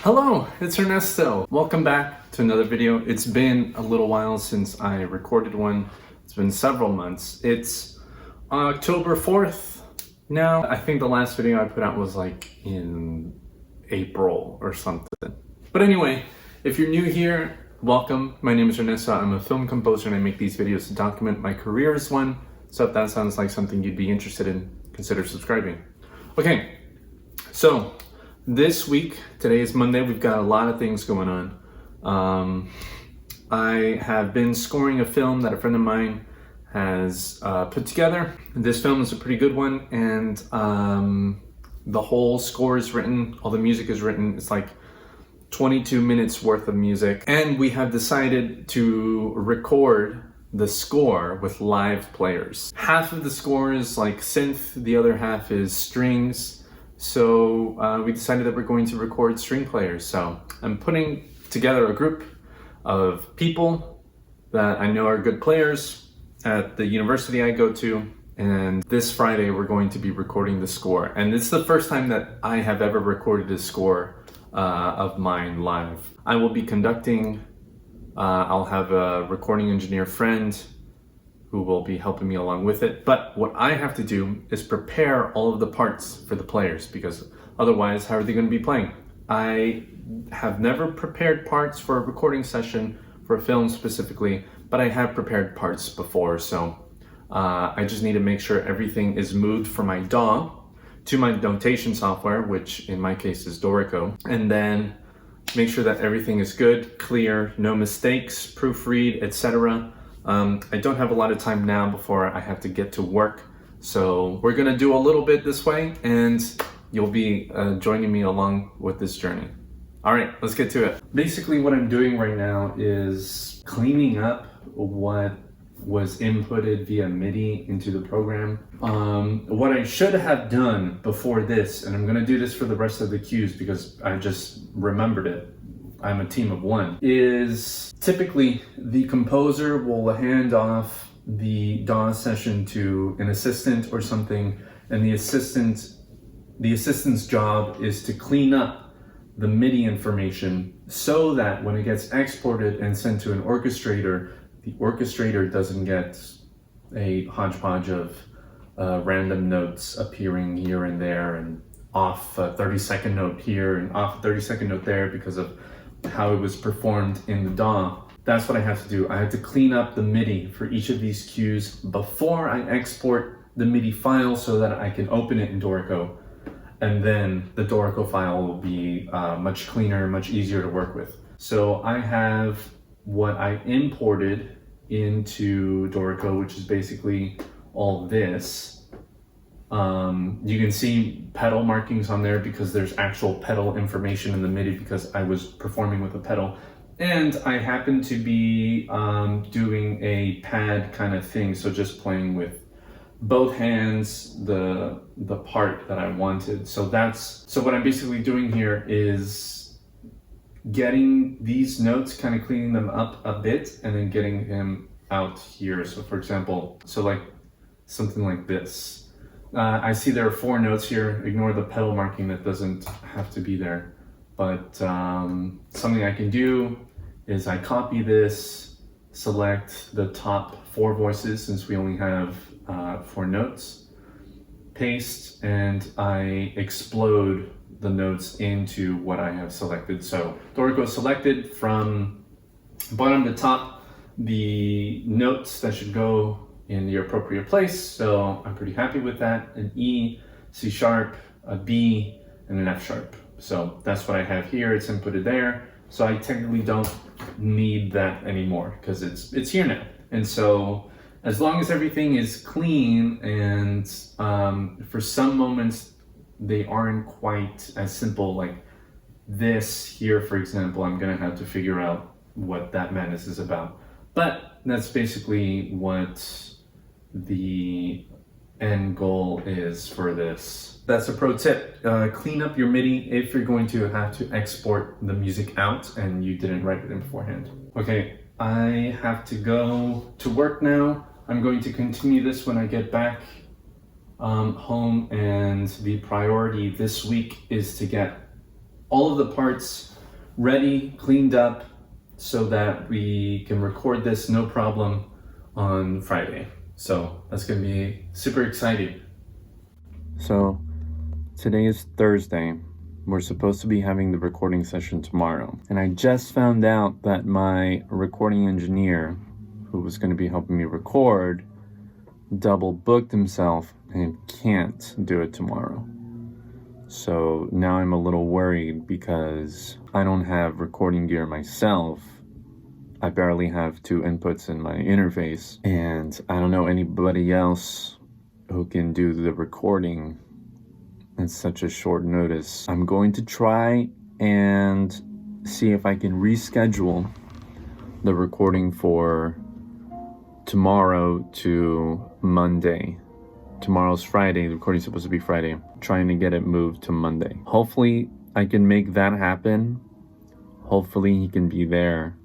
Hello, it's Ernesto. Welcome back to another video. It's been a little while since I recorded one. It's been several months. It's October 4th now. I think the last video I put out was like in April or something. But anyway, if you're new here, welcome. My name is Ernesto. I'm a film composer and I make these videos to document my career as one. So if that sounds like something you'd be interested in, consider subscribing. Okay, so this week, today is Monday, we've got a lot of things going on. I have been scoring a film that a friend of mine has put together. This film is a pretty good one, and the whole score is written, all the music is written. It's like 22 minutes worth of music. And we have decided to record the score with live players. Half of the score is like synth, the other half is strings. So we decided that we're going to record string players. So I'm putting together a group of people that I know are good players at the university I go to. And this Friday, we're going to be recording the score. And it's the first time that I have ever recorded a score of mine live. I will be conducting, I'll have a recording engineer friend who will be helping me along with it. But what I have to do is prepare all of the parts for the players, because otherwise, how are they going to be playing? I have never prepared parts for a recording session for a film specifically, but I have prepared parts before. So I just need to make sure everything is moved from my DAW to my notation software, which in my case is Dorico, and then make sure that everything is good, clear, no mistakes, proofread, etc. I don't have a lot of time now before I have to get to work, so we're gonna do a little bit this way, and you'll be joining me along with this journey. All right, let's get to it. Basically, what I'm doing right now is cleaning up what was inputted via MIDI into the program. What I should have done before this, and I'm gonna do this for the rest of the cues because I just remembered it, I'm a team of one, is typically the composer will hand off the DAW session to an assistant or something, and the assistant's job is to clean up the MIDI information so that when it gets exported and sent to an orchestrator, the orchestrator doesn't get a hodgepodge of random notes appearing here and there, and off a 30-second note here and off a 30-second note there because of how it was performed in the DAW. That's what I have to do. I have to clean up the MIDI for each of these cues before I export the MIDI file so that I can open it in Dorico. And then the Dorico file will be much cleaner, much easier to work with. So I have what I imported into Dorico, which is basically all this. You can see pedal markings on there because there's actual pedal information in the MIDI because I was performing with a pedal. And I happen to be doing a pad kind of thing, so just playing with both hands the part that I wanted. So what I'm basically doing here is getting these notes, kind of cleaning them up a bit, and then getting them out here. So for example, so like something like this. I see there are 4 notes here. Ignore the pedal marking, that doesn't have to be there. But something I can do is I copy this, select the top 4 voices since we only have 4 notes, paste, and I explode the notes into what I have selected. So Dorico is selected from bottom to top, the notes that should go in the appropriate place, so I'm pretty happy with that. An E, C sharp, a B, and an F sharp. So that's what I have here, it's inputted there. So I technically don't need that anymore because it's here now. And so as long as everything is clean, and for some moments they aren't quite as simple, like this here, for example, I'm gonna have to figure out what that madness is about. But that's basically what the end goal is for this. That's a pro tip. Clean up your MIDI if you're going to have to export the music out and you didn't write it in beforehand. Okay, I have to go to work now. I'm going to continue this when I get back home, and the priority this week is to get all of the parts ready, cleaned up, so that we can record this no problem on Friday. So that's gonna be super exciting. So today is Thursday. We're supposed to be having the recording session tomorrow. And I just found out that my recording engineer, who was going to be helping me record, double booked himself and can't do it tomorrow. So now I'm a little worried because I don't have recording gear myself. I barely have 2 inputs in my interface, and I don't know anybody else who can do the recording at such a short notice. I'm going to try and see if I can reschedule the recording for tomorrow to Monday. Tomorrow's Friday, the recording's supposed to be Friday. I'm trying to get it moved to Monday. Hopefully I can make that happen. Hopefully he can be there.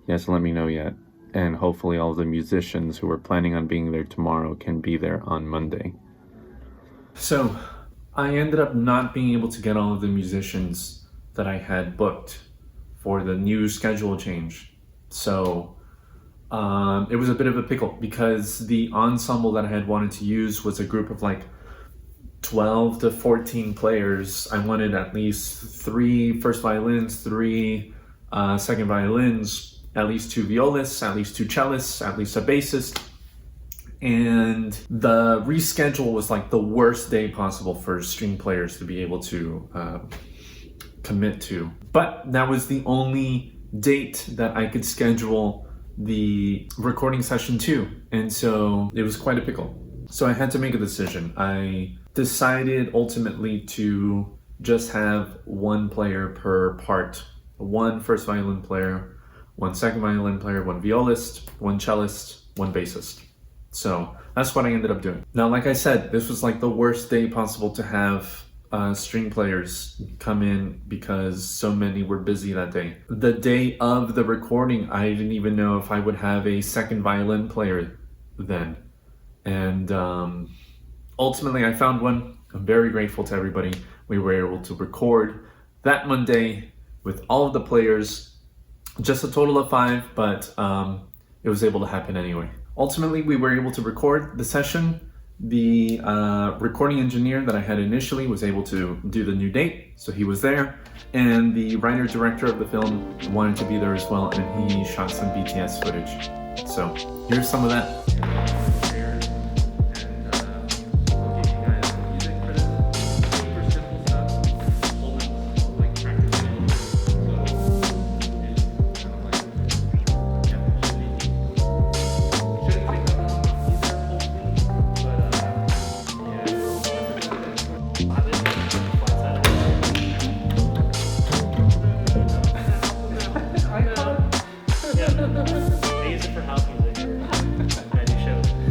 He hasn't let me know yet. And hopefully all the musicians who are planning on being there tomorrow can be there on Monday. So I ended up not being able to get all of the musicians that I had booked for the new schedule change. So it was a bit of a pickle because the ensemble that I had wanted to use was a group of like 12 to 14 players. I wanted at least 3 first violins, 3 second violins, at least 2 violists, at least 2 cellists, at least a bassist. And the reschedule was like the worst day possible for string players to be able to commit to. But that was the only date that I could schedule the recording session to. And so it was quite a pickle. So I had to make a decision. I decided ultimately to just have 1 player per part. 1 first violin player, 1 second violin player, 1 violist, 1 cellist, 1 bassist. So that's what I ended up doing. Now, like I said, this was like the worst day possible to have string players come in because so many were busy that day. The day of the recording, I didn't even know if I would have a second violin player then. And ultimately I found one. I'm very grateful to everybody. We were able to record that Monday with all of the players, just a total of 5, but it was able to happen anyway. Ultimately, we were able to record the session. The recording engineer that I had initially was able to do the new date, so he was there. And the writer-director of the film wanted to be there as well, and he shot some BTS footage. So here's some of that. I use it for house music. I do shows.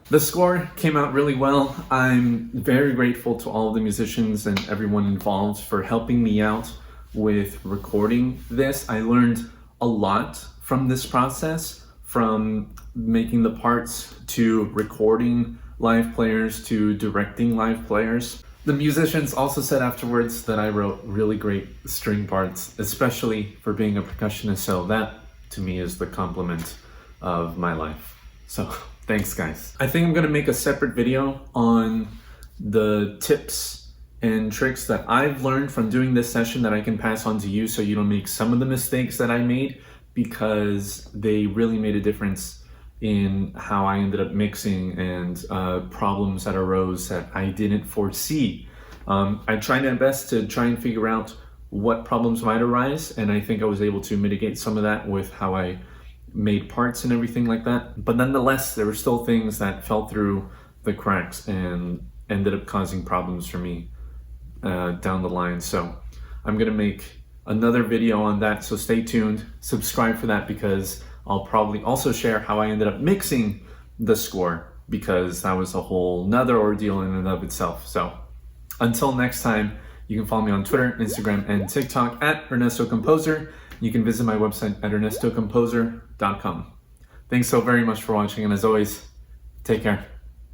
The score came out really well. I'm very grateful to all of the musicians and everyone involved for helping me out with recording this. I learned a lot from this process, from making the parts to recording live players to directing live players. The musicians also said afterwards that I wrote really great string parts, especially for being a percussionist, so that to me is the compliment of my life. So thanks guys. I think I'm gonna make a separate video on the tips and tricks that I've learned from doing this session that I can pass on to you so you don't make some of the mistakes that I made, because they really made a difference in how I ended up mixing and problems that arose that I didn't foresee. I tried my best to try and figure out what problems might arise, and I think I was able to mitigate some of that with how I made parts and everything like that. But nonetheless, there were still things that fell through the cracks and ended up causing problems for me down the line. So I'm gonna make another video on that, so stay tuned, subscribe for that, because I'll probably also share how I ended up mixing the score, because that was a whole nother ordeal in and of itself. So until next time, you can follow me on Twitter, Instagram, and TikTok at Ernesto Composer. You can visit my website at ernestocomposer.com. Thanks so very much for watching, and as always, take care.